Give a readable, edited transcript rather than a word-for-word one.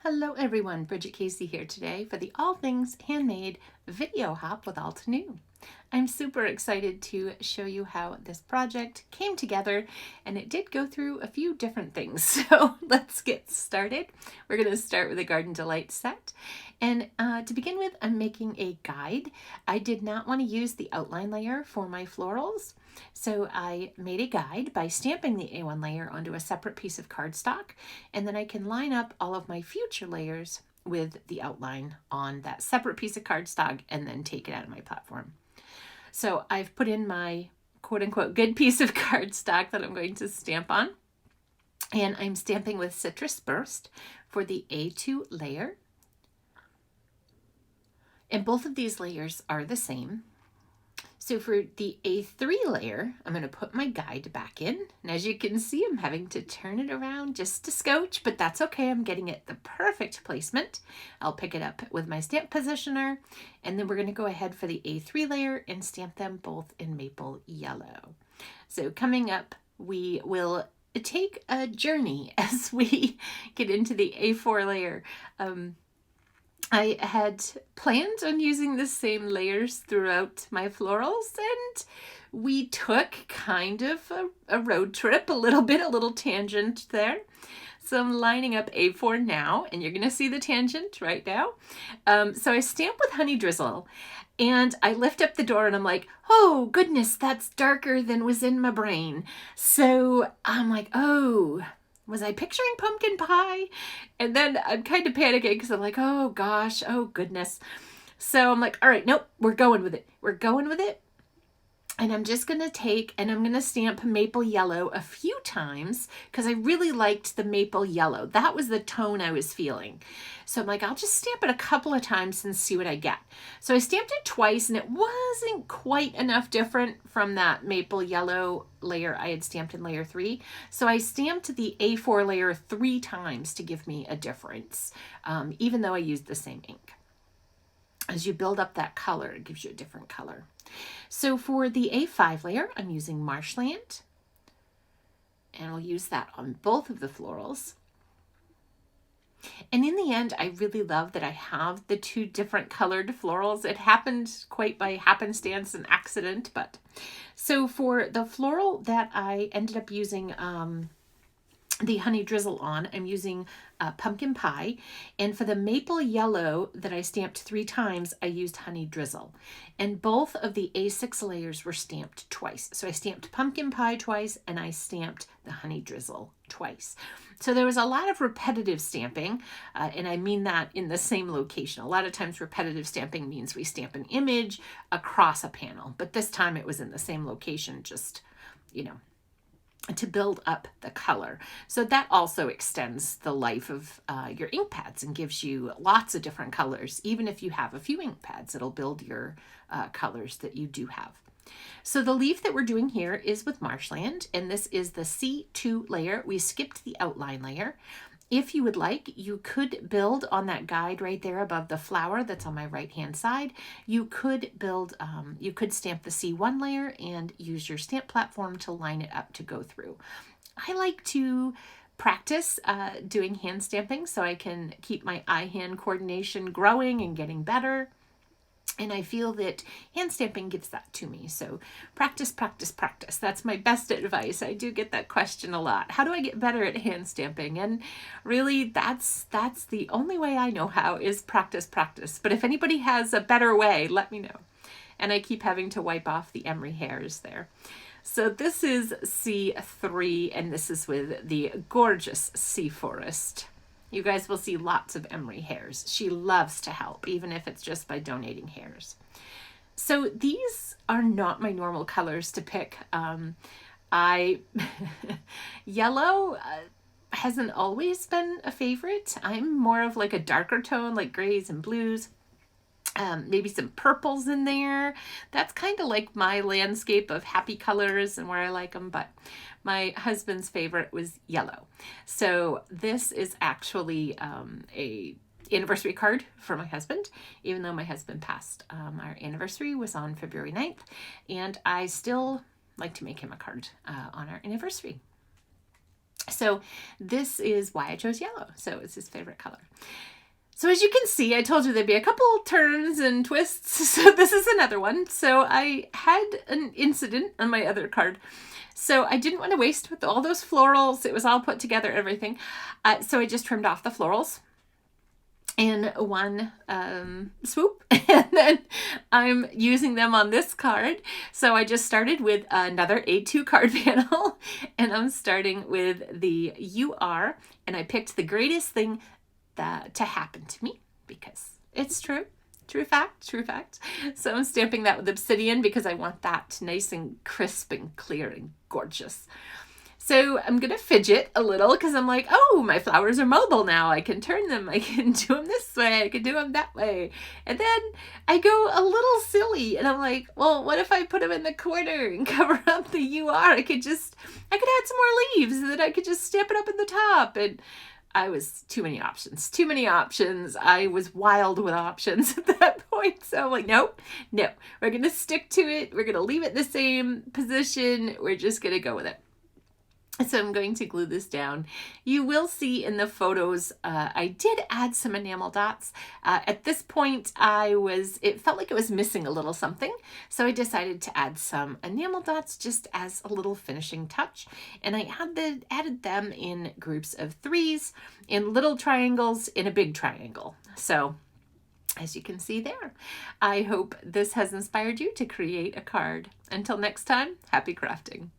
Hello everyone, Bridget Casey here today for the All Things Handmade video hop with Altenew. I'm super excited to show you how this project came together, and it did go through a few different things. So let's get started. We're going to start with a Garden Delight set. And to begin with, I'm making a guide. I did not want to use the outline layer for my florals, so I made a guide by stamping the A1 layer onto a separate piece of cardstock, and then I can line up all of my future layers with the outline on that separate piece of cardstock and then take it out of my platform. So I've put in my quote-unquote good piece of cardstock that I'm going to stamp on, and I'm stamping with Citrus Burst for the A2 layer. And both of these layers are the same. So for the A3 layer, I'm going to put my guide back in. And as you can see, I'm having to turn it around just a scotch, but that's okay. I'm getting it the perfect placement. I'll pick it up with my stamp positioner, and then we're going to go ahead for the A3 layer and stamp them both in maple yellow. So coming up, we will take a journey as we get into the A4 layer. I had planned on using the same layers throughout my florals, and we took kind of a road trip, a little tangent there. So I'm lining up A4 now, and you're going to see the tangent right now. So I stamp with Honey Drizzle, and I lift up the door and I'm like, oh goodness, that's darker than was in my brain. So I'm like, oh, was I picturing pumpkin pie? And then I'm kind of panicking because I'm like, oh gosh, oh goodness. So I'm like, all right, nope, we're going with it. We're going with it. And I'm just going to take, and I'm going to stamp maple yellow a few times because I really liked the maple yellow. That was the tone I was feeling. So I'm like, I'll just stamp it a couple of times and see what I get. So I stamped it twice, and it wasn't quite enough different from that maple yellow layer I had stamped in layer 3. So I stamped the A4 layer 3 times to give me a difference, even though I used the same ink. As you build up that color, it gives you a different color. So for the A5 layer, I'm using Marshland, and I'll use that on both of the florals. And in the end, I really love that I have the two different colored florals. It happened quite by happenstance and accident, but so for the floral that I ended up using the Honey Drizzle on, I'm using Pumpkin Pie, and for the maple yellow that I stamped 3 times, I used Honey Drizzle, and both of the A6 layers were stamped twice. So I stamped Pumpkin Pie twice, and I stamped the Honey Drizzle twice. So there was a lot of repetitive stamping, and I mean that in the same location. A lot of times repetitive stamping means we stamp an image across a panel, but this time it was in the same location, just, you know, to build up the color. So that also extends the life of your ink pads and gives you lots of different colors. Even if you have a few ink pads, it'll build your colors that you do have. So the leaf that we're doing here is with Marshland, and this is the C2 layer. We skipped the outline layer. If you would like, you could build on that guide right there above the flower that's on my right hand side. You could build, you could stamp the C1 layer and use your stamp platform to line it up to go through. I like to practice doing hand stamping so I can keep my eye-hand coordination growing and getting better. And I feel that hand stamping gives that to me. So practice, practice, practice. That's my best advice. I do get that question a lot. How do I get better at hand stamping? And really, that's the only way I know how is practice, practice. But if anybody has a better way, let me know. And I keep having to wipe off the emery hairs there. So this is C3, and this is with the gorgeous Sea Forest. You guys will see lots of emery hairs. She loves to help, even if it's just by donating hairs. So these are not my normal colors to pick. Yellow hasn't always been a favorite. I'm more of like a darker tone, like grays and blues. Maybe some purples in there. That's kind of like my landscape of happy colors and where I like them, but my husband's favorite was yellow. So this is actually a anniversary card for my husband, even though my husband passed. Our anniversary was on February 9th, and I still like to make him a card on our anniversary. So this is why I chose yellow. So it's his favorite color. So as you can see, I told you there'd be a couple turns and twists. So this is another one. So I had an incident on my other card. So I didn't want to waste with all those florals. It was all put together, everything. So I just trimmed off the florals in one swoop, and then I'm using them on this card. So I just started with another A2 card panel, and I'm starting with the You Are, and I picked the greatest thing to happen to me, because it's true. True fact, true fact. So I'm stamping that with obsidian because I want that nice and crisp and clear and gorgeous. So I'm going to fidget a little because I'm like, oh, my flowers are mobile now. I can turn them. I can do them this way. I can do them that way. And then I go a little silly and I'm like, well, what if I put them in the corner and cover up the You Are? I could add some more leaves and then I could just stamp it up in the top. And too many options. I was wild with options at that point. So I'm like, no, we're going to stick to it. We're going to leave it the same position. We're just going to go with it. So I'm going to glue this down. You will see in the photos, I did add some enamel dots. At this point, it felt like it was missing a little something. So I decided to add some enamel dots just as a little finishing touch. And I added them in groups of 3s, in little triangles, in a big triangle. So as you can see there, I hope this has inspired you to create a card. Until next time, happy crafting.